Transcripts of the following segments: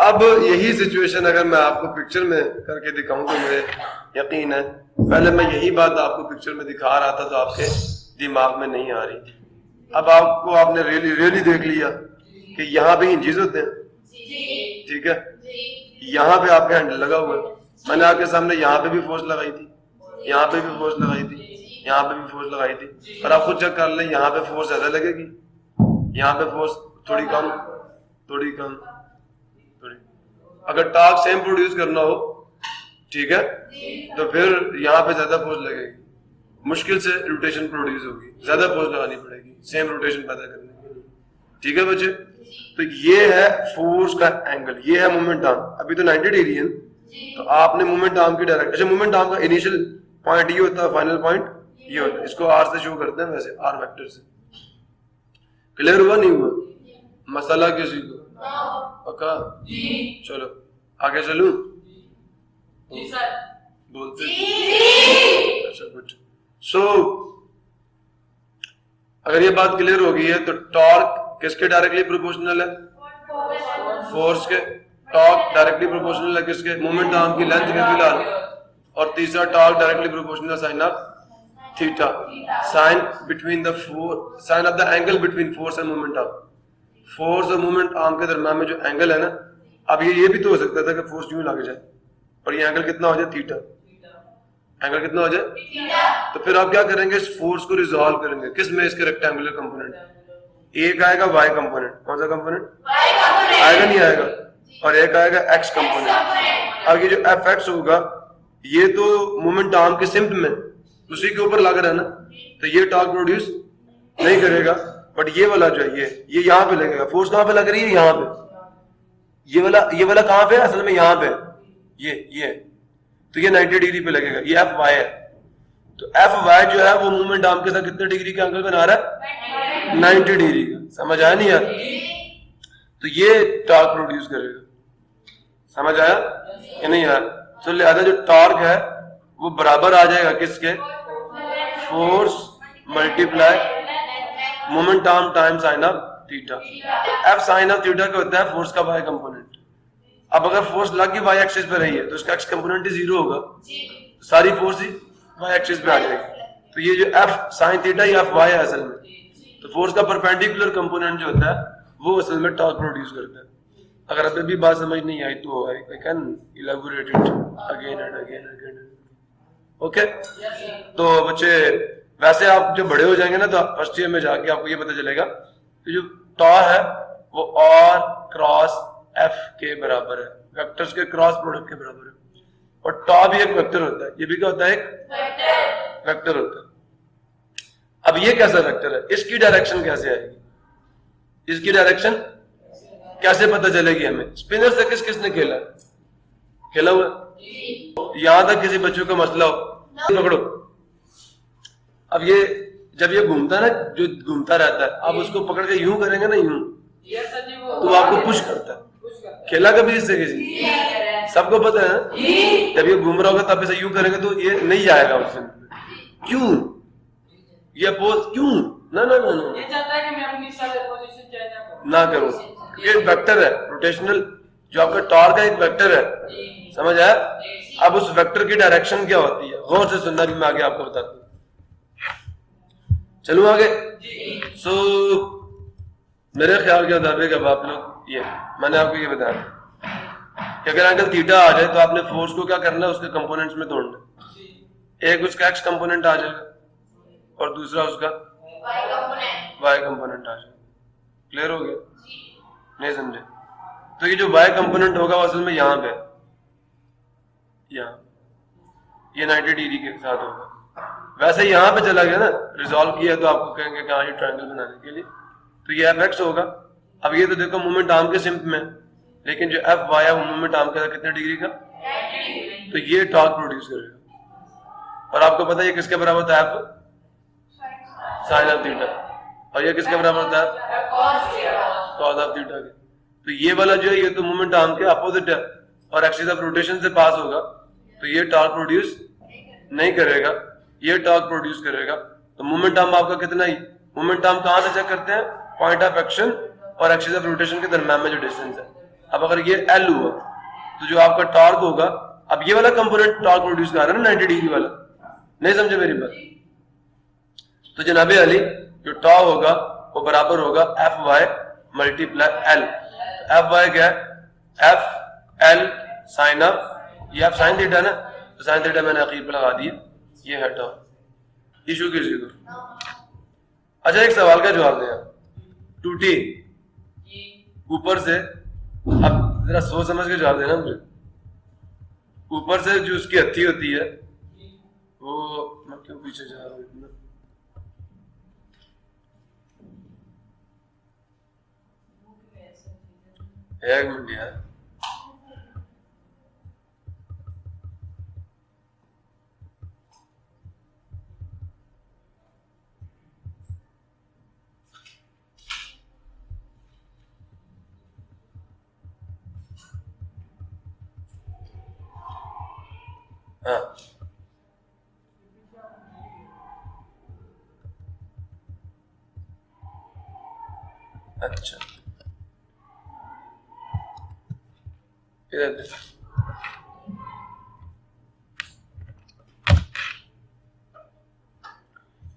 अब यही सिचुएशन अगर मैं आपको पिक्चर में करके दिखाऊं तो मुझे यकीन है पहले मैं यही बात आपको पिक्चर में दिखा रहा था तो आपके दिमाग में नहीं आ रही थी। अब आपको आपने रियली देख लिया कि यहाँ पे हिंजेस होते हैं, ठीक है, यहाँ पे आपका हैंडल लगा हुआ है। मैंने आपके सामने यहाँ पे भी फोर्स लगाई थी, यहाँ पे भी फोर्स लगाई थी, यहाँ पे भी फोर्स लगाई थी, और आप खुद चेक कर लें यहाँ पे फोर्स ज्यादा लगेगी, यहाँ पे फोर्स थोड़ी कम, थोड़ी कम, थोड़ी। अगर टॉर्क सेम प्रोड्यूस करना हो, ठीक है, तो फिर यहाँ पे ज्यादा फोर्स लगेगी, मुश्किल से रोटेशन प्रोड्यूस होगी, ज्यादा फोर्स लगानी पड़ेगी सेम रोटेशन पैदा करने के लिए, ठीक है बच्चे। तो ये है फोर्स का एंगल, ये है मोमेंट आर्म। अभी तो 90 डिग्री है, तो आपने मोमेंट आर्म की डायरेक्शन, अच्छा मोमेंट आर्म का इनिशियल पॉइंट ये होता है, फाइनल पॉइंट ये होता है, इसको आर से शो करते हैं, वैसे आर वेक्टर से। क्लियर हुआ नहीं हुआ? मसाला किसी को पक्का? चलो आगे चलूं? जी सर। बोलते अच्छा गुड। सो अगर ये बात क्लियर हो गई है तो टॉर्क किसके डायरेक्टली प्रोपोर्शनल है? फोर्स के। टॉर्क डायरेक्टली प्रोपोर्शनल है किसके? मोमेंट आर्म की लेंथ के फिलहाल। और तीसरा torque directly proportional sine of theta, sine between the force, sine of the angle between force and moment arm. Force और मोमेंट आर्म के दरम्यान में जो एंगल है ना, अब ये भी तो हो सकता था कि फोर्स यूं लग जाए और ये एंगल कितना हो जाए? थीटा। एंगल कितना हो जाए? तो फिर आप क्या करेंगे? इस फोर्स को रिजॉल्व करेंगे किस में? इसके रेक्टेंगुलर कंपोनेंट। एक आएगा वाई कंपोनेंट, कौन सा कंपोनेंट? आएगा नहीं आएगा? और एक आएगा एक्स कंपोनेंट। अब ये जो एफ एक्स होगा ये तो मोमेंट आर्म के सिम्प में उसी के ऊपर लग रहा है ना, तो ये टॉर्क प्रोड्यूस नहीं करेगा, बट ये वाला जो है ये यहाँ पे लगेगा। फोर्स कहाँ पे लग रही है? यहाँ पे। ये वाला कहाँ पे है? असल में यहाँ पे ये तो ये 90 डिग्री पे लगेगा, ये एफ वाई है। तो एफ वाई जो है वो मूवमेंट आर्म के साथ कितने डिग्री का एंगल बना रहा है? 90 डिग्री का। समझ आया नहीं यार? तो ये टॉर्क प्रोड्यूस करेगा। समझ आया कि नहीं यार? तो लिहाजा जो टॉर्क है वो बराबर आ जाएगा किसके? Force multiply moment arm time sine of theta. F sine of theta का होता है फोर्स का वाई कंपोनेंट। अब अगर फोर्स लग गई वाई एक्सिस पे रही है तो इसका एक्स कंपोनेंट ही 0 होगा, सारी फोर्स ही वाई एक्सिस पे आ जाएगी। तो ये जो एफ साइन थीटा ये एफ वाई है असल में। तो फोर्स का परपेंडिकुलर कंपोनेंट जो होता है वो असल में टॉर्क प्रोड्यूस करता है। अगर अभी भी बात समझ नहीं आई तो I can elaborate it again and again and okay. तो बच्चे वैसे आप जब बड़े हो जाएंगे ना तो फर्स्ट ईयर में जाके आपको ये पता चलेगा कि जो टॉ है वो आर क्रॉस एफ के बराबर है, वेक्टर्स के क्रॉस प्रोडक्ट के बराबर है। और टॉ भी एक वेक्टर होता है, ये भी क्या होता है? एक वेक्टर होता है। अब ये कैसा वेक्टर है? इसकी डायरेक्शन कैसे आएगी? इसकी डायरेक्शन कैसे पता चलेगी हमें? स्पिनर से किसने खेला हुआ? यहां तक किसी बच्चों का मसला हो पकड़ो। अब ये जब ये घूमता है ना, जो घूमता रहता है, आप उसको पकड़ के यूं करेंगे ना, यूं, तो आपको पुश करता है। खेला कभी इससे किसी? सबको पता है ना? जब ये घूम रहा होगा तब इसे यूं करेंगे तो ये नहीं जाएगा उससे। क्यों? ये पोज क्यों? ना ना ना ना ये चाहता है कि मैं अपनी पोजीशन चेंज ना करूं, क्योंकि वेक्टर है रोटेशनल, जो आपका टॉर्क है एक वेक्टर है। समझ आया? अब उस वेक्टर की डायरेक्शन क्या होती है? गौर से सुनना, भी मैं आगे आपको बताता हूं। चलूं आगे? सो मेरे ख्याल के मुताबिक अब आप लोग ये मैंने आपको ये बताया कि अगर एंगल थीटा आ जाए तो आपने फोर्स को क्या करना है? उसके कंपोनेंट्स में तोड़ना। एक उसका एक्स कंपोनेंट आ जाएगा और दूसरा उसका वाई कंपोनेंट आ जाएगा। क्लियर हो गया? नहीं समझे? तो ये जो वाई कंपोनेंट होगा वो असल में यहाँ पे, यहाँ ये 90 डिग्री के साथ होगा। वैसे यहाँ पे चला गया ना, रिजॉल्व किया तो आपको कहेंगे कि हाँ ये ट्रायंगल बनाने के लिए, तो ये एफ एक्स होगा। अब ये तो देखो मोमेंट आर्म के सिम्प में, लेकिन जो एफ वाई है वो मोमेंट आर्म का कितने डिग्री का? तो ये टॉर्क प्रोड्यूस करेगा। और आपको पता है ये किसके बराबर होता है? F sine of theta. और ये किसके बराबर होता है? कॉस ऑफ थीटा के। तो ये वाला जो है ये तो मोमेंट आर्म के अपोजिट है और एक्सिस ऑफ रोटेशन से पास होगा, तो ये टॉर्क प्रोड्यूस नहीं करेगा, ये टॉर्क प्रोड्यूस करेगा। तो मोमेंट आर्म आपका कितना ही? मोमेंट आर्म कहां से चेक करते हैं? पॉइंट ऑफ एक्शन और एक्सिस ऑफ रोटेशन के दरम्यान में जो डिस्टेंस है। अब अगर ये L हुआ तो जो आपका टॉर्क होगा, अब ये वाला कंपोनेंट टॉर्क प्रोड्यूस कर रहा है ना 90 डिग्री वाला, नहीं समझे मेरी बात? तो जनाबे अली जो टॉर्क होगा वो बराबर होगा Fy मल्टीप्लाई L। Fy क्या है? F L साइन ऑफ, ये आप साइन थीटा ना, तो साइन थीटा मैंने आखिर पर लगा दिया, ये है टॉर्क। इशू किसी को? अच्छा एक सवाल का जवाब दें आप। टूटी ऊपर से, अब जरा सोच समझ के जवाब देना मुझे। ऊपर से जो उसकी हत्थी होती है वो, मैं क्यों पीछे जा रहा हूँ इतना, एक मिनट यार, हाँ अच्छा इधर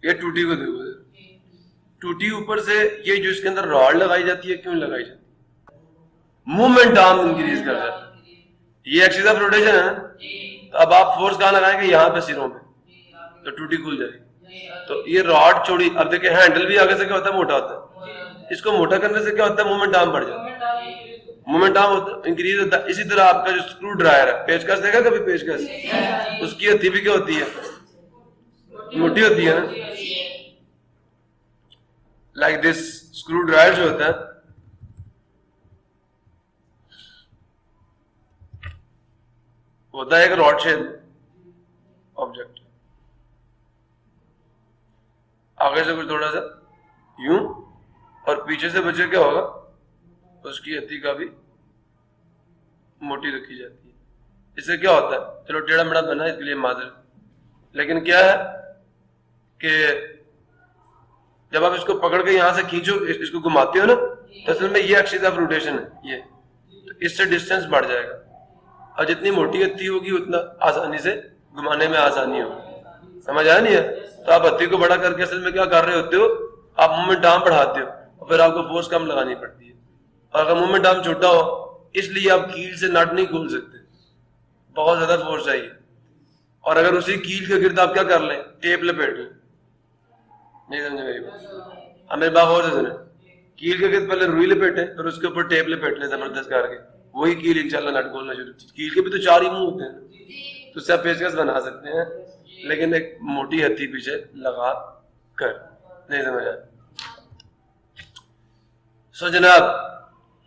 ये टूटी को देखो, टूटी ऊपर से ये जो इसके अंदर रॉड लगाई जाती है, क्यों लगाई जाती है? मूवमेंट आर्म इंक्रीज कर जाता है, ये एक्सिस ऑफ रोटेशन है ना। तो अब आप फोर्स कहाँ लगाएंगे? यहाँ पे सिरों पे, तो टूटी खुल जाएगी। तो ये रॉड चौड़ी, अब देखिए हैंडल भी आगे से क्या होता है? मोटा होता है। इसको मोटा करने से क्या होता है? मूवमेंट आर्म बढ़ जाता है, मूवमेंट आर्म इंक्रीज होता है। इसी तरह आपका जो स्क्रू ड्रायर है, पेचकस देखा कभी? पेचकस, उसकी हत्थी भी क्या होती है? मोटी होती है ना। लाइक दिस स्क्रू ड्रायर जो होता है होता है एक रॉड शेप ऑब्जेक्ट, आगे से कुछ थोड़ा सा यूं, और पीछे से बचे क्या होगा? उसकी हत्ती का भी मोटी रखी जाती है। इससे क्या होता है? चलो टेढ़ा मेढ़ा बना इसके लिए माजर, लेकिन क्या है कि जब आप इसको पकड़ के यहां से खींचो, इसको घुमाते हो ना, तो असल में ये एक्सिस ऑफ रोटेशन है ये, तो इससे डिस्टेंस बढ़ जाएगा, और जितनी मोटी हत्ती होगी उतना आसानी से घुमाने में आसानी होगी। समझ आया नहीं है? तो आप हत्ती को बड़ा करके असल में क्या कर रहे होते हो? आप मूवमेंट आर्म बढ़ाते हो, और फिर आपको फोर्स कम लगानी पड़ती है। और अगर मूवमेंट आर्म छोटा हो, इसलिए आप कील से नट नहीं खोल सकते, बहुत ज्यादा फोर्स चाहिए। और अगर उसी कील के गिर्द आप क्या कर लें? टेप लपेट लें। नहीं समझे मेरी बात? अब मेरी बात और से सुने, कील के गिर्द पहले रुई लपेटे, फिर उसके ऊपर टेप लपेट लें जबरदस्त करके, वही कील इंशाल्लाह नट खोलना शुरू। कील के भी तो 4 ही मुंह होते हैं, तो उससे आप पेचकस बना सकते हैं, लेकिन एक मोटी हत्ती पीछे लगा कर। नहीं समझ आया? सो जनाब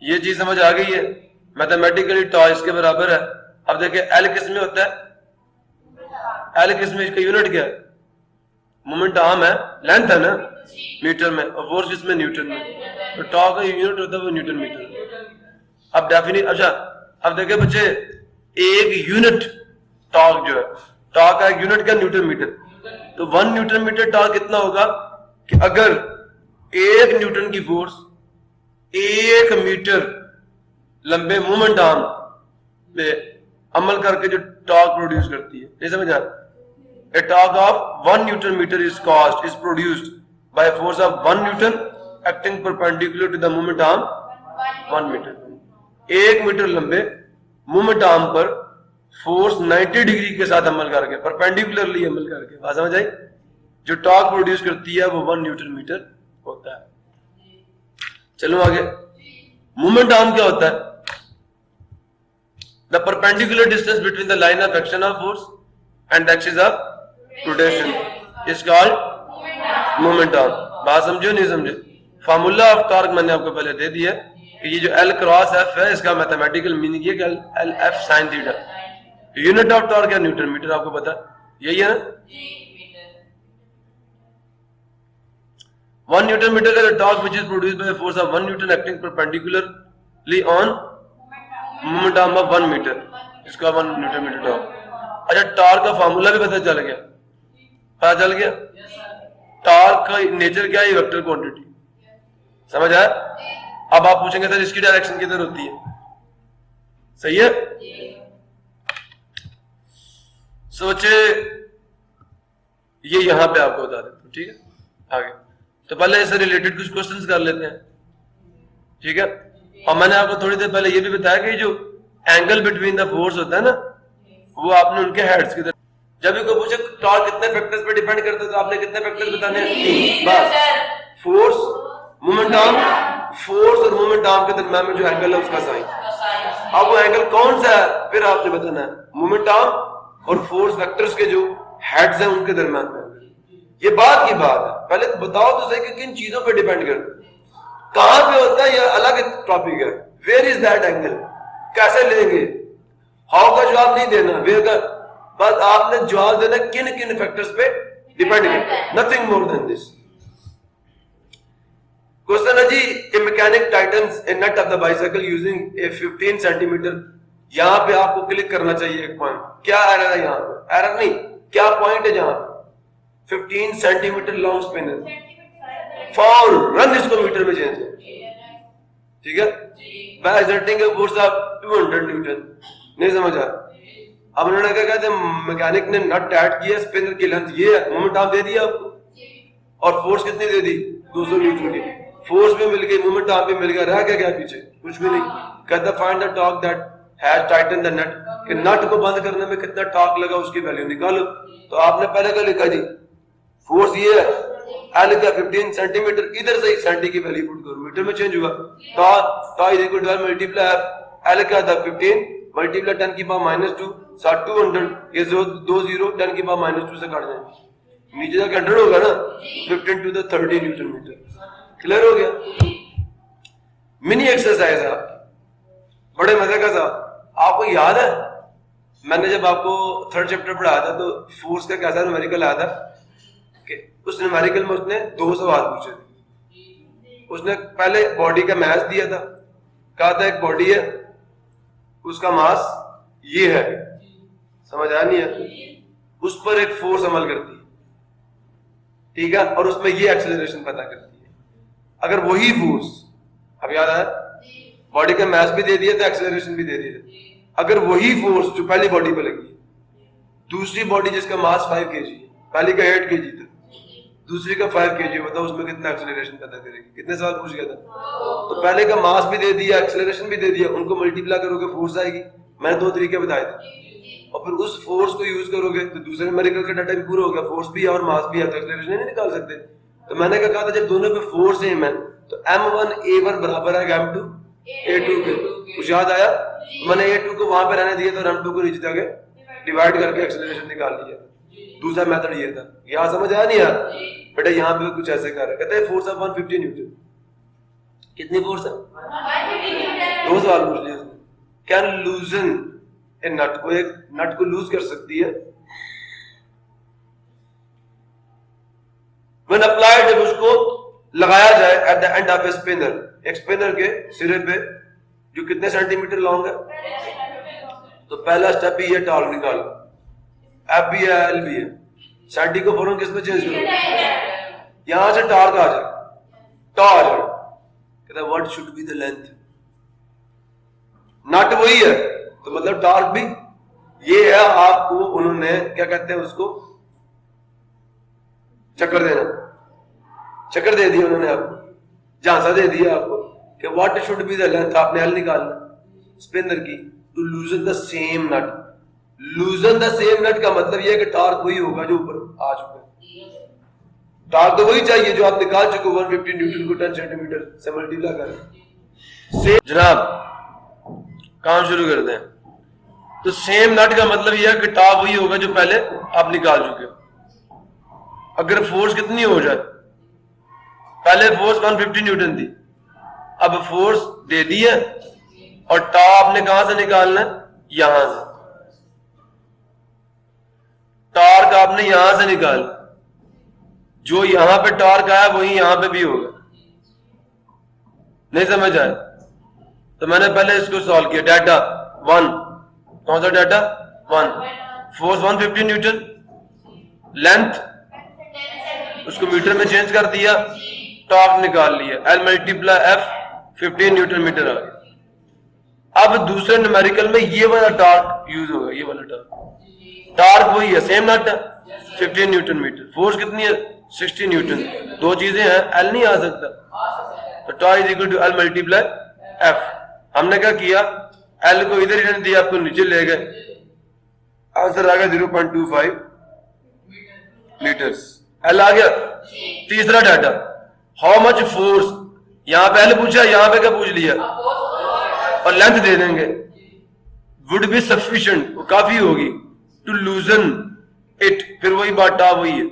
ये चीज समझ आ गई है, मैथमेटिकली टॉय इसके बराबर है। अब देखिए एल किस में होता है? एल किस में, इसका यूनिट क्या है? मोमेंट आर्म है, लेंथ है ना मीटर में, और फोर्स किस में? न्यूटन में। तो टॉ का यूनिट होता है वो न्यूटन मीटर। अब डेफिनेट, अच्छा अब देखिए बच्चे, एक यूनिट टॉर्क जो है, टॉर्क का एक यूनिट क्या? Newton metre. तो 1 न्यूटन मीटर टॉर्क कितना होगा कि अगर 1 न्यूटन की फोर्स 1 मीटर लंबे मूवमेंट आर्म पे अमल करके जो टॉर्क प्रोड्यूस करती है, नहीं समझ आ? A torque of 1 Newton meter is produced by a force of 1 Newton acting perpendicular to the moment arm 1 metre. 1 metre लंबे मूवमेंट आर्म पर फोर्स 90 डिग्री के साथ अमल करके, परपेंडिकुलरली अमल करके, बात समझ आई? जो टॉर्क प्रोड्यूस करती है वो 1 न्यूटन मीटर होता है। चलो आगे, मूवमेंट आर्म क्या होता है? The perpendicular distance between the line of action of force and the axis of rotation is called moment arm. बात समझो नहीं समझे? फार्मूला ऑफ टॉर्क मैंने आपको पहले दे दिया कि ये जो L क्रॉस F है, इसका मैथमेटिकल मीनिंग ये कि L F sine theta. Unit of torque है न्यूटन मीटर, आपको पता यही है ना? 1 न्यूटन मीटर का torque which is produced by force of 1 newton acting perpendicularly on moment arm of 1 metre, इसका 1 न्यूटन मीटर टॉर्क। अच्छा टॉर्क का फार्मूला भी पता चल गया? पता चल गया? टॉर्क का नेचर क्या है? Vector quantity. समझ आया? अब आप पूछेंगे सर इसकी डायरेक्शन किधर होती है? सही है? सोचे ये यहां पे आपको बता देता हूं, ठीक है? आगे तो पहले इससे रिलेटेड कुछ क्वेश्चंस कर लेते हैं, ठीक है? और मैंने आपको थोड़ी देर पहले ये भी बताया कि जो एंगल बिटवीन द फोर्स होता है ना, वो आपने उनके हेड्स की तरफ, जब भी कोई पूछे टॉर्क कितने फैक्टर्स पे डिपेंड करता है तो आपने कितने फैक्टर्स बताने हैं? बस फोर्स, मोमेंट आर्म, फोर्स और मोमेंट आर्म के दरम्यान में जो एंगल है उसका साइन। अब वो एंगल कौन सा है फिर आपने बताना है, मोमेंट आर्म और फोर्स वेक्टर्स के जो हेड्स हैं उनके दरम्यान में। ये बात की बात है, पहले तो बताओ तो सही कि किन चीजों पे डिपेंड करता है, कहां पे होता है, ये अलग टॉपिक है। वेयर इज दैट एंगल, कैसे लेंगे, हाउ का जवाब नहीं देना, वेयर का, बस आपने जवाब देना किन किन फैक्टर्स पे डिपेंड करता है, nothing more than this. Question है जी, a mechanic tightens a nut of the bicycle using a 15 centimetre. यहां पे आपको क्लिक करना चाहिए एक पॉइंट, क्या एरर है यहाँ पे, एरर नहीं, क्या पॉइंट है जहां पे 15 centimetre long spinner for run, इसको मीटर में चेंज है, ठीक है? By exerting a force of 200 newton. नहीं समझा? अब उन्होंने क्या कहते हैं, मैकेनिक ने नट टाइट किया, स्पिनर की लेंथ ये है, मोमेंट आर्म दे दिया आपको, और फोर्स कितनी दे दी, 200 न्यूटन की। फोर्स भी मिल गई, मोमेंट आर्म भी मिल गया, रह क्या पीछे, कुछ भी नहीं। कहता find the torque that has tighten the nut, कि नट को बंद करने में कितना टॉर्क लगा उसकी वैल्यू निकालो। तो आपने पहले क्या लिखा जी, फोर्स ये है, एल का 15 सेंटीमीटर, इधर से सेंटी की वैल्यू पुट करो, मीटर में चेंज हुआ, टॉ is equal to multiply L का था 15 मल्टीप्लाई 10 की पावर -2 200, ये 2 0 10 की पावर -2 से काट जाएंगे, नीचे तक 100 होगा ना, 15 to the 30 newton metre. Clear हो गया? मिनी एक्सरसाइज है, बड़े मजे का था। आपको याद है मैंने जब आपको 3rd चैप्टर पढ़ाया था तो फोर्स का कैसा न्यूमेरिकल आया था कि उस न्यूमेरिकल में उसने 2 सवाल पूछे थे। उसने पहले बॉडी का मास दिया था, कहा था एक बॉडी है उसका मास ये है, समझ आया नहीं है, उस पर एक फोर्स अमल करती है, ठीक है, और उसमें ये एक्सेलरेशन पता करती है। अगर वही फोर्स, अब याद आया, बॉडी का मास भी दे दिया था, एक्सेलरेशन भी दे दिया था, अगर वही फोर्स जो पहली बॉडी पे लगी, दूसरी बॉडी जिसका मास 5 kg, पहली का 8 kg था, दूसरी का 5 kg, बताओ उसमें कितना एक्सेलरेशन पता करेगी? कितने सवाल पूछ गया था? तो पहले का मास भी दे दिया, एक्सेलरेशन भी दे दिया, उनको मल्टीप्लाई करोगे फोर्स आएगी। मैंने 2 तरीके बताए थे, और फिर उस फोर्स को यूज करोगे तो दूसरे न्यूमेरिकल का डाटा भी पूरा हो गया, फोर्स भी है और मास भी है, तो एक्सेलरेशन नहीं निकाल सकते। तो मैंने क्या कहा था, जब दोनों पे फोर्स सेम है तो m1 a1 बराबर है m2 a2 के। कुछ याद आया? तो मैंने a2 को वहां पे रहने दिया तो m2 को नीचे जाके डिवाइड करके एक्सेलरेशन निकाल लिया। दूसरा मेथड ये था, यहां समझ आया नहीं यार? बेटा यहाँ पे कुछ ऐसे कर रहा है, कहते हैं फोर्स ऑफ 150 न्यूटन। कितनी फोर्स है? 2 सवाल पूछ लिए उसने। कैन लूजन ए नट, को एक नट को लूज कर सकती है when applied, जब उसको लगाया जाए at the end of a spinner, एक स्पिनर के सिरे पे जो कितने सेंटीमीटर लॉन्ग है। तो पहला स्टेप ही है टॉर्क निकालो, एफ भी है एल भी है, सेंटी को फौरन किस में चेंज करो, यहां से टॉर्क आ जाए, टॉ आ जाए, कहता है what should be the length, nut वही है तो मतलब टॉर्क भी ये है। आपको उन्होंने क्या कहते हैं उसको, चक्कर देना, चक्कर दे दिया उन्होंने आपको, झांसा दे दिया आपको कि what should be the length, आपने एल निकालना स्पिनर की, to loosen the same nut. Loosen the same nut का मतलब यह है कि टॉर्क वही होगा जो ऊपर आ चुका है, टॉर्क तो वही चाहिए जो आप निकाल चुके 150 न्यूटन को 10 सेंटीमीटर से मल्टीप्लाई करें। जनाब काम शुरू करते हैं। तो सेम नट का मतलब यह है कि टॉर्क वही होगा जो पहले आप निकाल चुके हो। अगर फोर्स कितनी हो जाए, पहले फोर्स 150 न्यूटन थी, अब फोर्स दे दी है और टॉ आपने कहां से निकालना है, यहां से, टॉर्क आपने यहां से निकाल, जो यहां पे टॉर्क आया वही यहां पे भी होगा। नहीं समझ आया? तो मैंने पहले इसको सॉल्व किया, डाटा 1, कौन सा डाटा 1, फोर्स 150 न्यूटन, लेंथ उसको मीटर में चेंज कर दिया, टॉर्क निकाल लिया, L multiply F 15 newton metre आ गया। अब दूसरे न्यूमेरिकल में ये वाला टॉर्क यूज होगा, ये वाला टॉर्क वही है, सेम नट 15 न्यूटन मीटर। फोर्स कितनी है 60 न्यूटन। दो चीजें हैं, एल नहीं आ सकता, तो tau is equal to L multiply F. हमने क्या किया, एल को इधर ही दिया, आपको नीचे ले गए, आंसर आ गया 0.25 मीटर्स। एल आ गया। तीसरा डाटा, हाउ मच फोर्स, यहां पे एल पूछा, यहां पे क्या पूछ लिया, और लेंथ दे देंगे, वुड बी सफिशिएंट, वो काफी होगी, टू लूजन इट, फिर वही बात टॉ वही है,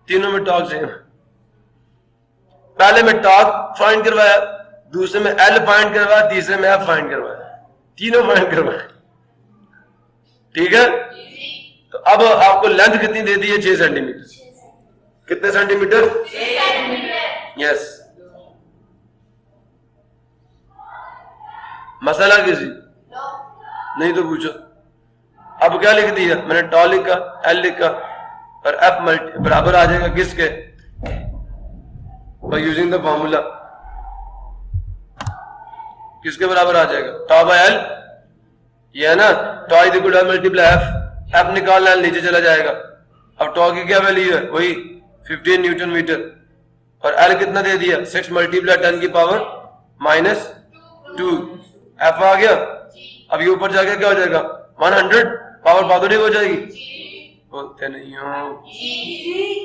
तीनों में टॉर्क सेम। पहले में टॉर्क फाइंड करवाया, दूसरे में एल फाइंड करवाया, तीसरे में एफ फाइंड करवाया, तीनों फाइंड करवाया। ठीक है, तो अब आपको लेंथ कितनी दे दी है 6 सेंटीमीटर। कितने सेंटीमीटर? 6 सेंटीमीटर। यस। मसला किसी नहीं तो पूछो। अब क्या लिख दिया मैंने, टॉ लिखा, एल लिखा, और एफ बराबर आ जाएगा किसके, बाय यूजिंग द फॉर्मूला, किसके बराबर आ जाएगा, टॉ बाय एल, ये है ना, tau is equal to L multiply F, F निकालना है नीचे चला जाएगा। अब टॉ की क्या वैल्यू है, वही 15 न्यूटन मीटर, और एल कितना दे दिया 6 मल्टीप्लाई 10 की पावर -2, एफ आ गया। अब ये ऊपर जाके क्या हो जाएगा 100, पावर पॉजिटिव हो जाएगी, बोलते नहीं हो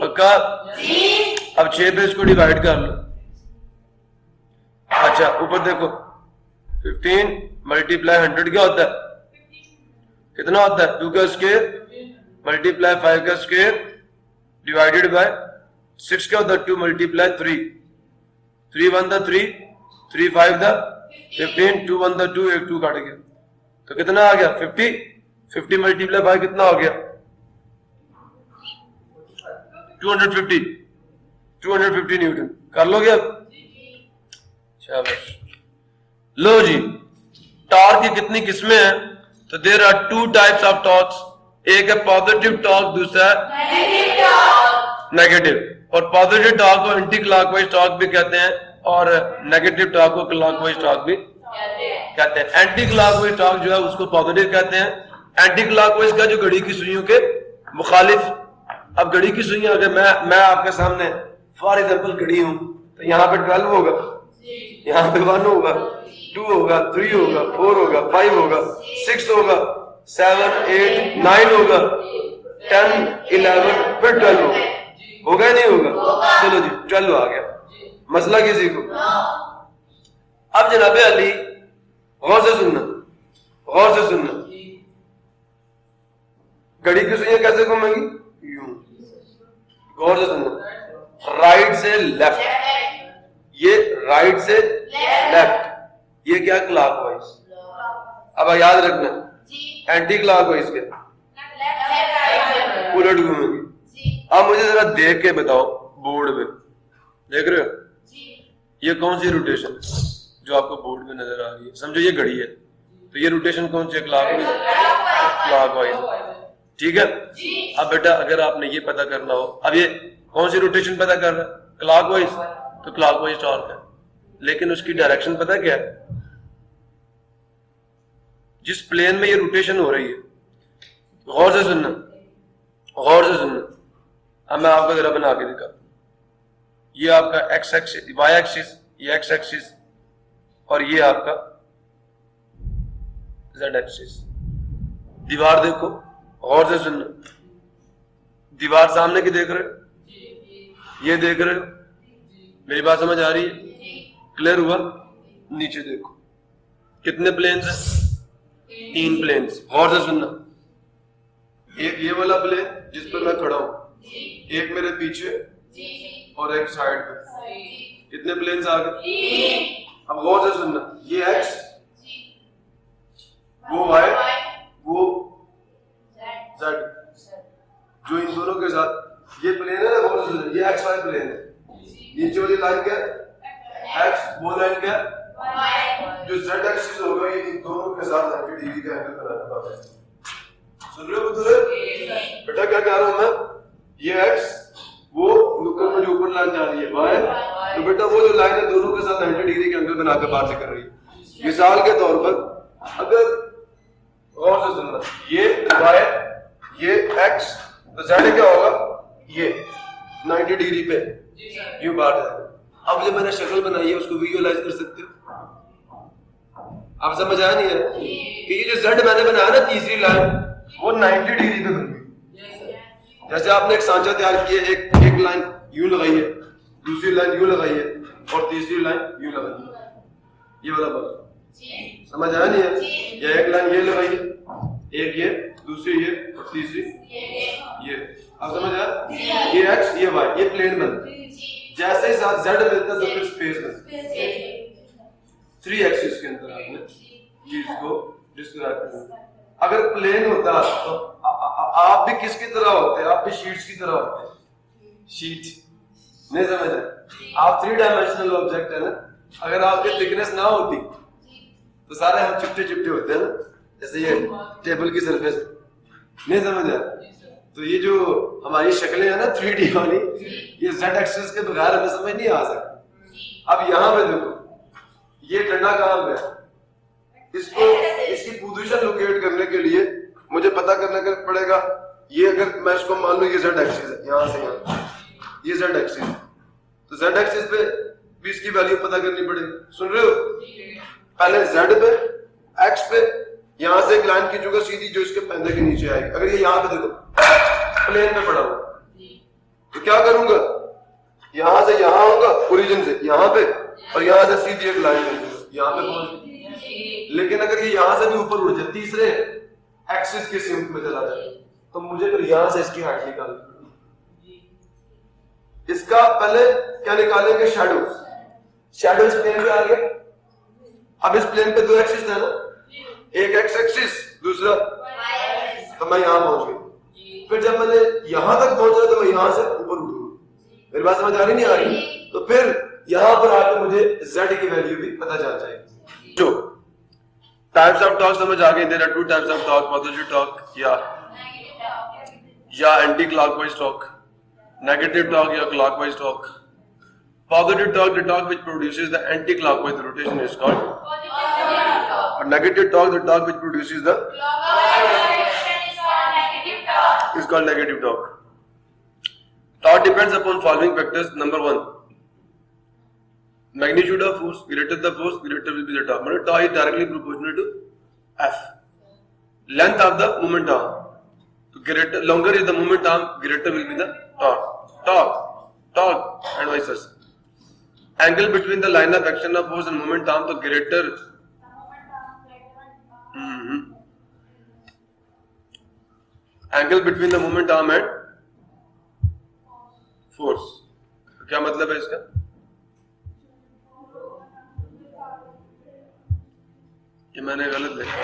पक्का। अब 6 पे इसको डिवाइड कर लो। अच्छा ऊपर देखो 15 मल्टीप्लाई 100 क्या होता है, कितना होता है 2 का स्क्वायर मल्टीप्लाई 5 का स्क्वायर डिवाइडेड बाय 6 क्या होता है 2 मल्टीप्लाई 3, 3 1 द 3, 3 5 द 15, 2 1 द 2, एक 2 काट गया, तो कितना आ गया 50, 50 मल्टीप्लाई 5 कितना हो गया 250, 250 न्यूटन। कर लोगे अब, शाबाश। लो जी, टॉर्क की कितनी किस्में हैं, तो there are 2 types of torques, एक है पॉजिटिव टॉर्क, दूसरा है नेगेटिव। और पॉजिटिव टॉर्क को एंटी क्लॉकवाइज टॉर्क भी कहते हैं, और नेगेटिव टॉर्क को क्लॉकवाइज टॉर्क भी कहते हैं। एंटी क्लॉकवाइज टॉर्क जो है उसको पॉजिटिव कहते हैं। एंटी क्लॉकवाइज का जो घड़ी की सुइयों के मुखालिफ। अब घड़ी की सुइयां, अगर मैं आपके सामने फॉर एग्जांपल घड़ी हूं, तो यहाँ पे 12 होगा, यहाँ पे 1 होगा, 2 होगा, 3 होगा, 4 होगा, 5 होगा, 6 होगा, 7 8 9 होगा, 10 11 फिर 12 होगा, होगा या नहीं होगा? चलो जी 12 आ गया। मसला किसी को? अब जनाबे अली गौर से सुनना, गौर से सुनना, घड़ी की सुइयां कैसे घूमेंगी, यूं, गौर से सुनना, राइट से लेफ्ट, ये राइट से लेफ्ट, ये क्या क्लॉकवाइज। अब याद रखना एंटी क्लॉकवाइज के उलट घूमेंगी। अब मुझे जरा देख के बताओ, बोर्ड पे देख रहे हो ये कौन सी रोटेशन जो आपको बोर्ड पे नजर आ रही है, समझो ये घड़ी है, तो ये रोटेशन कौन सी है, क्लॉकवाइज, क्लॉकवाइज। ठीक है। अब बेटा अगर आपने ये पता करना हो, अब ये कौन सी रोटेशन पता कर रहा है, क्लॉकवाइज, तो क्लॉकवाइज टॉर्क है, लेकिन उसकी डायरेक्शन पता क्या है, जिस प्लेन में ये रोटेशन हो रही है, गौर से सुनना, गौर से सुनना। अब मैं आपको जरा बना के दिखाता हूं, ये आपका एक्स एक्सिस, वाई एक्सिस, ये एक्स एक्सिस, और ये आपका जेड एक्सिस। दीवार देखो, गौर से सुनना, दीवार सामने की देख रहे हो, ये देख रहे हो, मेरी बात समझ आ रही है, क्लियर हुआ? नीचे देखो कितने प्लेन्स हैं, 3 प्लेन्स। गौर से सुनना, एक ये वाला प्लेन जिस पर मैं खड़ा हूं, एक मेरे पीछे और एक साइड पे, कितने प्लेन्स आ गए। अब गौर से सुनना, ये एक्स, वो वाई, वो जेड, जो इन दोनों के साथ ये प्लेन है ना, गौर से सुनना, ये एक्स वाई प्लेन है, नीचे वाली लाइन क्या है एक्स, वो लाइन क्या है, जो जेड एक्सिस होगा ये इन दोनों के साथ 90 डिग्री का एंगल बनाने वाला है। सुन रहे हो पुत्र? बेटा क्या कह रहा हूं मैं, ये एक्स, वो नुक्कड़ में जो ऊपर लाइन जा रही है वाई, तो बेटा वो जो लाइन है दोनों के साथ 90 डिग्री के एंगल बना के बाहर निकल रही है, मिसाल के तौर पर अगर गौर से सुनना, ये y, ये x, तो z क्या होगा, ये 90 डिग्री पे यूं बाहर जाएगा। अब जो मैंने शक्ल बनाई है उसको विजुअलाइज कर सकते हो, आप समझ आया नहीं है कि ये जो z मैंने बनाया ना तीसरी लाइन, वो 90 डिग्री पे बन गई। जैसे आपने एक सांचा तैयार किया, एक लाइन यूं लगाई है, दूसरी लाइन यूं लगाई है और तीसरी लाइन यूं लगाई है, ये वाला बात समझ आया नहीं है? ये एक लाइन ये लगाई है, एक ये, दूसरी ये और तीसरी ये, आप समझ आया? ये x, ये y, ये प्लेन बन, जैसे ही साथ z मिलता है तो फिर स्पेस बन, 3 एक्सिस के अंदर आपने चीज को डिस्क्राइब करना। अगर प्लेन होता तो आप भी किसकी तरह होते? आप भी शीट्स की तरह होते, शीट, नहीं समझ आया? आप 3 डायमेंशनल ऑब्जेक्ट है ना, अगर आपकी थिकनेस ना होती तो सारे हम चिपटे चिपटे होते हैं ना, जैसे ये टेबल की सरफेस, नहीं समझ आया? तो ये जो हमारी शक्लें हैं ना 3D वाली, ये z एक्सिस के बगैर हमें समझ नहीं आ सकती। अब यहाँ पे देखो, ये डंडा कहाँ पे है, इसको इसकी पोजीशन लोकेट करने के लिए मुझे पता करना पड़ेगा, ये अगर मैं इसको मान लूं ये z एक्सिस है, यहाँ से यहाँ ये z एक्सिस, तो z एक्सिस पे भी इसकी वैल्यू पता करनी पड़ेगी। सुन रहे हो? पहले z पे, x पे, यहां से एक लाइन खींचूंगा सीधी जो इसके पैंदे के नीचे आएगी। अगर ये यहां पे देखो प्लेन पे पड़ा हुआ तो क्या करूंगा, यहां से यहां आऊंगा, ओरिजिन से यहां पे, और यहां से सीधी एक लाइन खींचूंगा, यहां पे पहुंच। लेकिन अगर ये यहां से भी ऊपर उड़ जाए, तीसरे एक्सिस के सिंक में चला जाए, तो मुझे फिर यहां से इसकी हाइट निकालनी पड़ेगी। इसका पहले क्या निकालेंगे, शैडो। शैडो इस प्लेन पे आ गया। अब इस प्लेन पे 2 एक्सिस है ना, एक एक्स एक्सिस, दूसरा, तो मैं यहां पहुंच गया। फिर जब मैंने यहां तक पहुंचा तो मैं यहां से ऊपर उठूंगा। मेरी बात समझ आ रही नहीं आ रही? तो फिर यहां पर आके मुझे z की वैल्यू भी पता चल जाएगी। जो टाइप्स ऑफ टॉर्क समझ आ गई, there are 2 types of torque, positive torque या anti clockwise torque, negative torque या clockwise torque. Positive torque, the torque which produces the anti-clockwise rotation is called positive torque. Or negative torque, the torque which produces the clockwise rotation is called negative torque. Torque depends upon following factors. Number 1, magnitude of force. Greater the force, greater will be the torque. Meaning torque is directly proportional to F. Length of the moment arm. So greater, longer is the moment arm, greater will be the torque. Torque, and vice versa. Angle between the line of action of force and moment arm, तो greater angle between the moment arm and force, तो क्या मतलब है इसका? ये मैंने गलत देखा।